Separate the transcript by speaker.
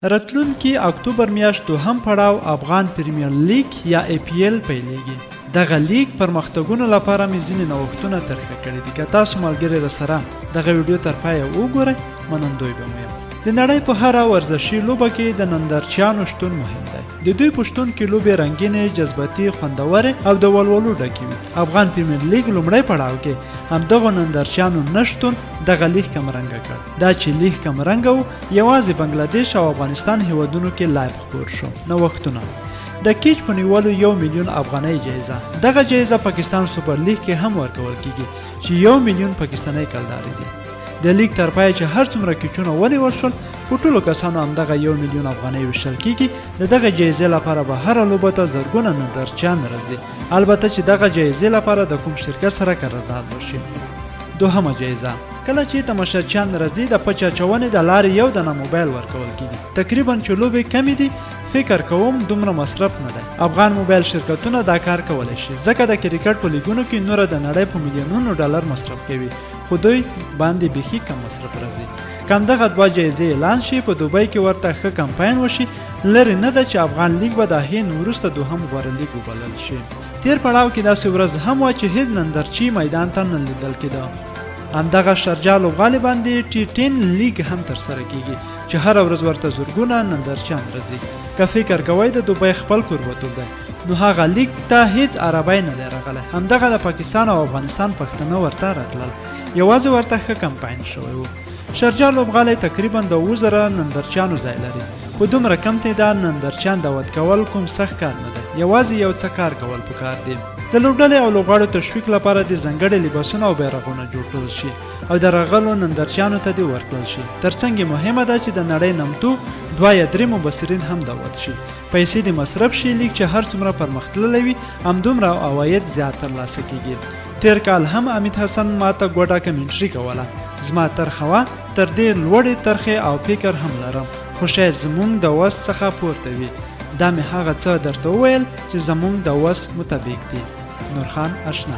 Speaker 1: راتلونکي اکتوبر میاشت دوهم پړاو افغان پریمیر لیگ یا APL پیلېږي. دغه لیگ پرمختګونو لپاره مې ځینې نوښتونه طرحه کړي دي. که تاسو ملګري راسره دغه ویډیو تر پایه وګورئ منندوی به مو یم. د نړۍ په هره ورزشي لوبه کې د نندارچیانو شتون مهم دی. د دوی په شتون کې لوبې رنګینې، جذباتي، خوندورې او د ولولو ډکې وي. افغان پریمیر لیگ لومړی پړاو کې همدغو نندارچیانو نشتون دغه لیگ کمرنګه کړ. دا چې لیگ کمرنګه و یوازې بنګلادیش او افغانستان هیوادونو کې لایو خپور شو. نوښتونه: د کیچ په نیولو 1 میلیون افغانۍ جایزه. دغه جایزه پاکستان سوپر لیگ کې هم ورکول کیږي چې 1 میلیون پاکستاني کلدارې دي. د لیگ تر پای چې هر څومره کیچونه ونیول شول په ټولو کسانو همدغه 1 میلیون افغانۍ ویشل کیږي. د دغه جایزې لپاره به هره لوبه ته زرګونه نندارچیان راځي، البته چې دغه جایزې لپاره د کوم شرکت سره قرارداد وشي. دوهمه جایزه: کله چې تماشاچیان راځي د پچ اچونې د لارې یو دانه موبایل ورکول کیږي. تقریبا چې لوبې کمې دي فکر کوم دومره مصرف نه دی. افغان موبایل شرکتونه دا کار کولی شي ځکه د کرکټ په لیګونو کې نوره د نړۍ په میلیونونو ډالر مصرف کوي، خو دوی باندې بیخي کم مصرف راځي. کم دغه دوه جایزې اعلان شي په دوبۍ کې ورته ښه کمپاین وشي، لرې نه ده چې افغان لیګ به د هند وروسته دوهم غوره لیګ وبلل شي. تیر پړاو کې داسې ورځ هم وه چې هیڅ نندارچی میدان ته نه لیدل کېده. همدغه شارجه لوبغالي باندې T10 لیګ هم ترسره کیږي چې هره ورځ ورته زرګونه نندارچیان راځي. که فکر کوئ د دوبۍ خپل کوربتوب دی نو هغه لیګ ته هیڅ عربی نه دی راغلی. همدغه د پاکستان او افغانستان پښتانه ورته راتلل، یوازې ورته ښه کمپاین شوی و. شارجه لوبغالی تقریبا د 2000 نندارچیانو ځای لري. په دومره کم تعداد نندارچیان دعوت کول کوم سخت کار نه دی، یوازې یو څه کار کول پکار دی. د لوبډلې او لوبغاړو تشویق لپاره د ځانګړي لباسونه او بیرغونه جوړ کړل شي او د راغلو نندارچیانو ته دې ورکړل شي. ترڅنګ مهمه ده چې د نړۍ نمتو 2 یا 3 مبصرین هم دعوت شي. پیسې د مصرف شي، لیګ چې هر څومره پرمختللی وي همدومره عواید زیات ترلاسه کیږي. تیر کال هم امید حسن ماته ګوډه کمنټري کوله. زما ترخه وه، تر دې لوړې ترخې او فکر هم لرم، خو شاید زمونږ د وس څخه پورته وي. دا مې هغه څه درته وویل چې زمونږ د وس مطابق دي. نورخان اشنا.